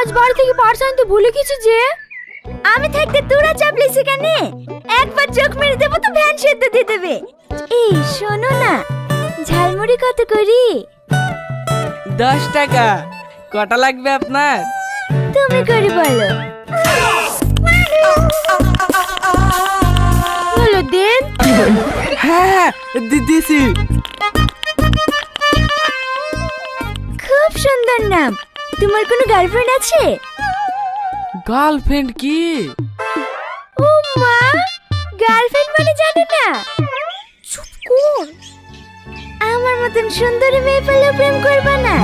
আজ বাড়ি থেকে পার্স আনতে ভুলে গেছি যে। আমি থাকতে তোরা চাপলি সেখানে একবার চোখ মেরে দেবো তো ভ্যান সেদ্ধ দিয়ে দেবে। এই শোনো না, ঝালমুড়ি কত করি? 10 টাকা। কটা লাগবে আপনার? তুমি করে বলো। বলো দেন। হ্যাঁ দিদি। খুব সুন্দর নাম। তোমার কোনো গার্লফ্রেন্ড আছে? গার্লফ্রেন্ড কি? ও মা, গার্লফ্রেন্ড মানে জানো না? চুপ কর। আমার মতন সুন্দরী মেয়ে পেলে প্রেম করবে না?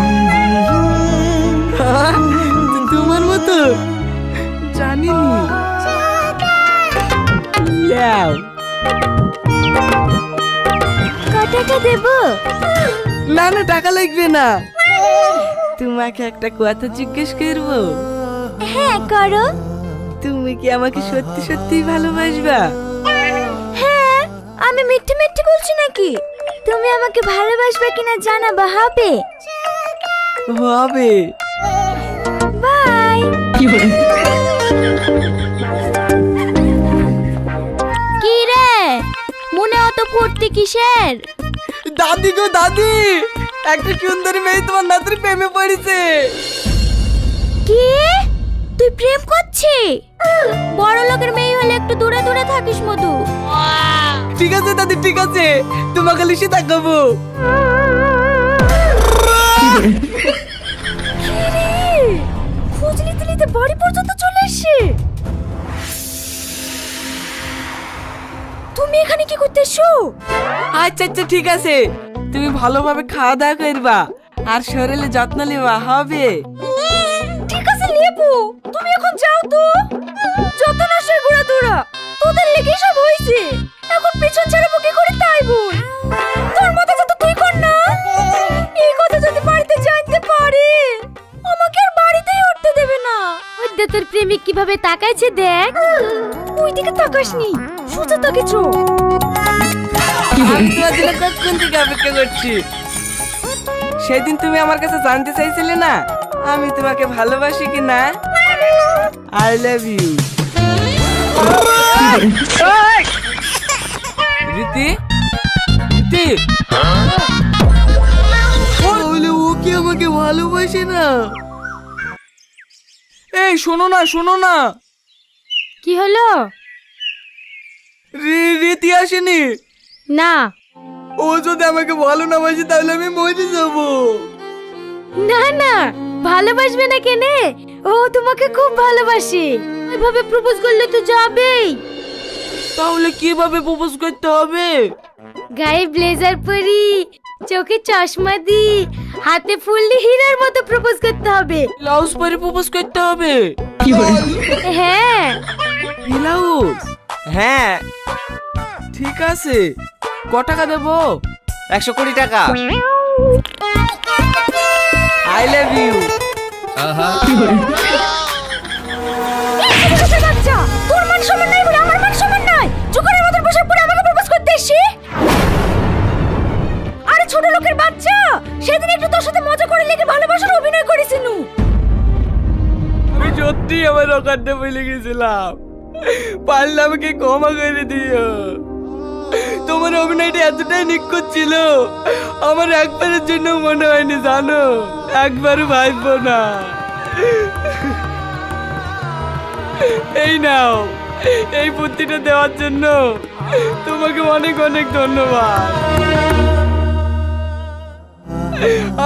তোমার মতো জানিনি। লাও। কত টাকা দেবো? না না, টাকা লাগবে না। তোমাকে একটা কথা জিজ্ঞেস করবো? হ্যাঁ করো। তুমি কি আমাকে সত্যি সত্যি ভালোবাসবা? হ্যাঁ, আমি মিথ্যে মিথ্যে বলছি নাকি? তুমি আমাকে ভালোবাসবে কিনা জানাবা হবে। হবে। বাই। কি রে, মনে অত ফুর্তি কিসের? দাদি গো দাদি, একটা সুন্দরী মেয়ে তোমার নাতির প্রেমে পড়েছে। কি? তুই প্রেম করছিস? বড় লোকের মেয়ে হলে একটু দূরে দূরে থাকিস মধু। ঠিক আছে দাদি, ঠিক আছে, তোমাকে লিখে দেখাবো। খোঁজ নিতে নিতে বাড়ি পর্যন্ত চলে এসেছে। তুমি এখানে কি করতে এসো? আচ্ছা আচ্ছা ঠিক আছে, তুমি ভালোভাবে খাওয়া দাওয়া করবা আর শরীরে যত্ন নেবা হবে। ঠিক আছে লেবু, তুমি এখন যাও তো। যত নাশের ঘোড়া দৌড়া, তোদের লেগে সব হয়েছে। এখন পেছন ছাড়াবো কি করে তাই বল। তোর মতো যত তুই কর না। এই কথা যদি বাড়িতে জানতে পারে, আমাকে আর বাড়িতেই উঠতে দেবে না। ওই দে তোর প্রেমিক কিভাবে তাকাইছে দেখ। ওই দিকে তাকাসনি, সোজা তাকে চো। আমি তোমার জন্য কতক্ষণ থেকে অপেক্ষা করছি। সেদিন তুমি আমার কাছে জানতে চাইছিলে না আমি তোমাকে ভালোবাসি কি না। I love you. রীতি রীতি, বলে ও কি আমাকে ভালোবাসে না? এই শোনো না শোনো না। কি হলো? রীতি আসেনি না ও যদি আমাকে ভালো না বাসে তাহলে আমি মরে যাব। না না, ভালোবাসবে না কেনে? ও তোমাকে খুব ভালোবাসে। এভাবে প্রপোজ করলে তো যাবেই। তাহলে কিভাবে প্রপোজ করতে হবে? গায়ে ব্লেজার পরি, চোখে চশমা দি, হাতে ফুল দিয়ে হীরার মতো প্রপোজ করতে হবে। ব্লাউজ পরে প্রপোজ করতে হবে? হ্যাঁ। ব্লাউজ? হ্যাঁ ঠিক আছে। ক টাকা দেবো? 120 টাকা। I love you. বাচ্চা, তোর মান সম্মান নাই বলে আমার মান সম্মান নাই। জোকারের মতো পোশাক পরে আমাকে প্রপোজ করতে এসেছি? আরে ছোট লোকের বাচ্চা, সেদিন একটু তোর সাথে মজা করে লেগে ভালোবাসার অভিনয় করেছিনু। আমি সত্যি আমার অকারটা ভুলে গেছিলাম, পারলে আমাকে ক্ষমা করে দিও। তোমার অভিনয়টা এতটাই নিখুঁত ছিল আমার একবারের জন্য মনে হয়নি জানো, একবারও ভাববো না। এই নাও, এই বুদ্ধিটা দেওয়ার জন্য তোমাকে অনেক অনেক ধন্যবাদ।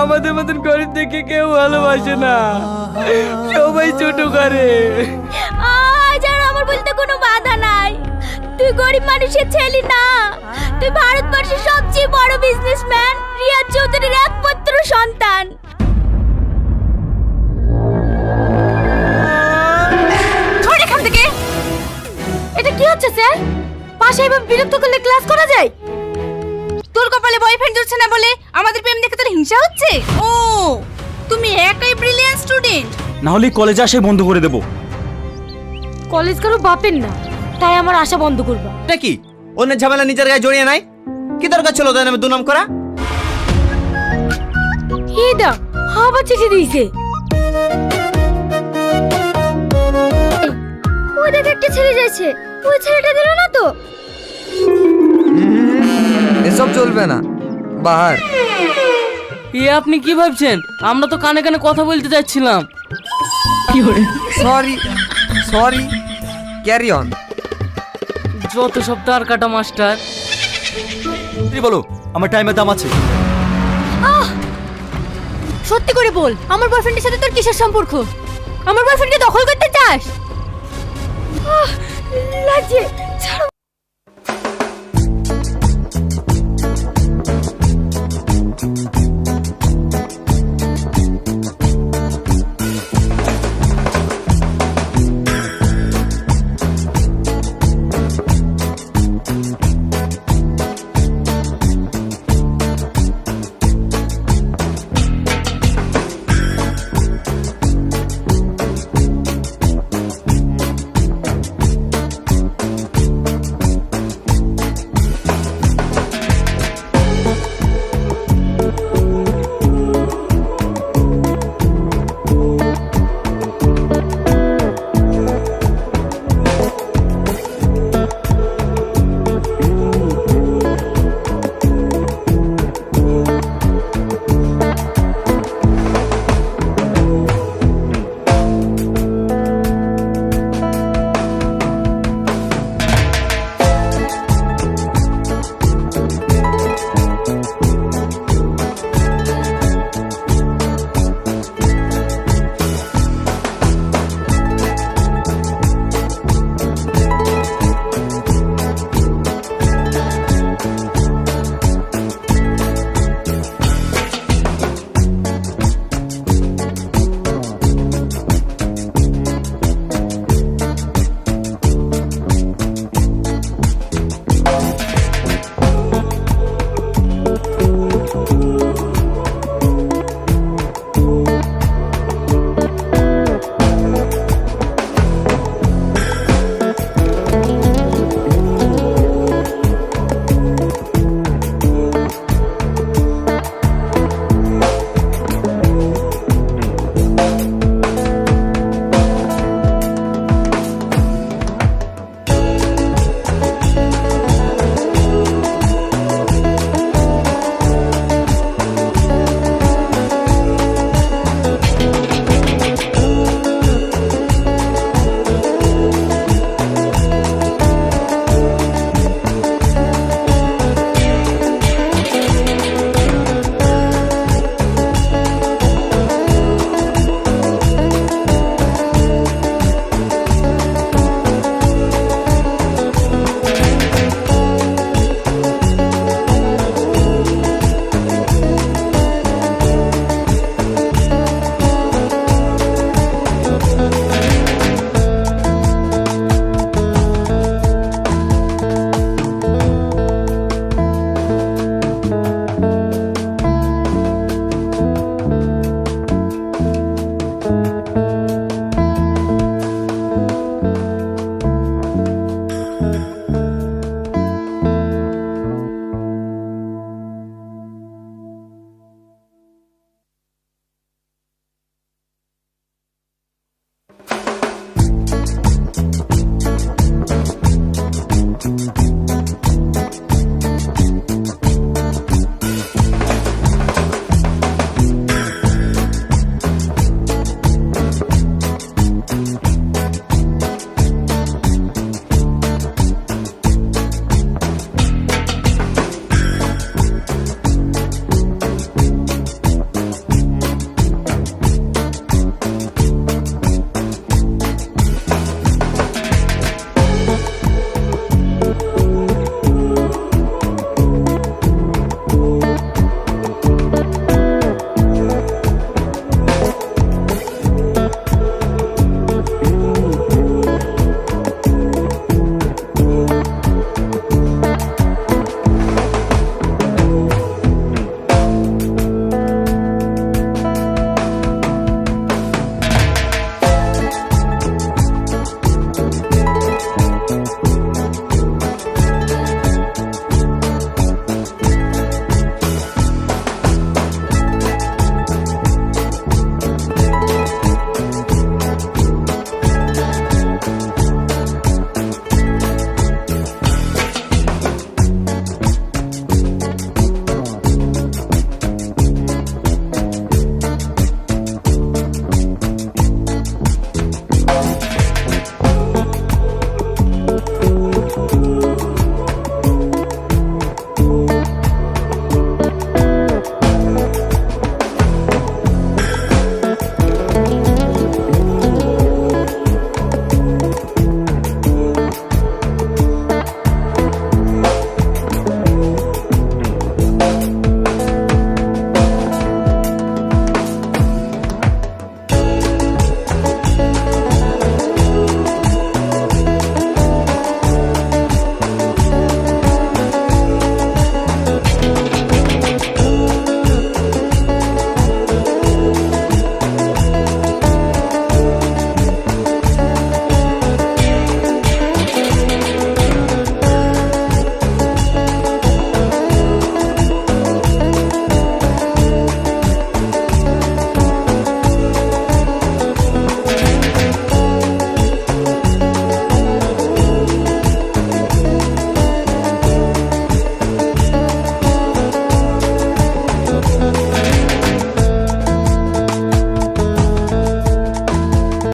আমাদের মতন গরিব দেখে কেউ ভালোবাসে না, সবাই ছোট করে। আজ আর আমার বলতে কোনো বাধা নাই। তুই গরিব মানুষের ছেলে না, তুই ভারতবর্ষের সবচেয়ে বড় বিজনেসম্যান রিয়াজ চৌধুরীর একমাত্র সন্তান। ছোট এখান থেকে। এটা কি হচ্ছে স্যার? পাশে এভাবে বিরক্ত করলে ক্লাস করা যায়? তোর কপালে বয়ফ্রেন্ড জুটছে না বলে আমাদের প্রেম দেখে তোর হিংসা হচ্ছে? ও, তুমি একাই ব্রিলিয়ান্ট স্টুডেন্ট। না হলে কলেজে আসে বন্ধ করে দেব। কলেজ কারো বাপের না, তাই আমার আশা বন্ধ করবা। এটা কি অন্যের ঝামেলা নিজের গায়ে জড়িয়ে নাই? কি দরকার ছিল তাই নামে দুনাম করা? হেদা আবার চিঠি দিয়েছে। ওই দেখ একটা ছেলে যাচ্ছে, ওই ছেলেটা দিল না তো? এসব চলবে না, বাহার। এ আপনি কি ভাবছেন? আমরা তো কানে কানে কথা বলতে যাচ্ছিলাম। Sorry sorry, carry on. যত সব তার কাটা মাস্টার। বলো, আমার টাইমের দাম আছে। সত্যি করে বল, আমার বয়ফ্রেন্ডের সাথে তোর কিসের সম্পর্ক? আমার বয়ফ্রেন্ডকে দখল করতে চাস? লাগছে, ছাড়ো।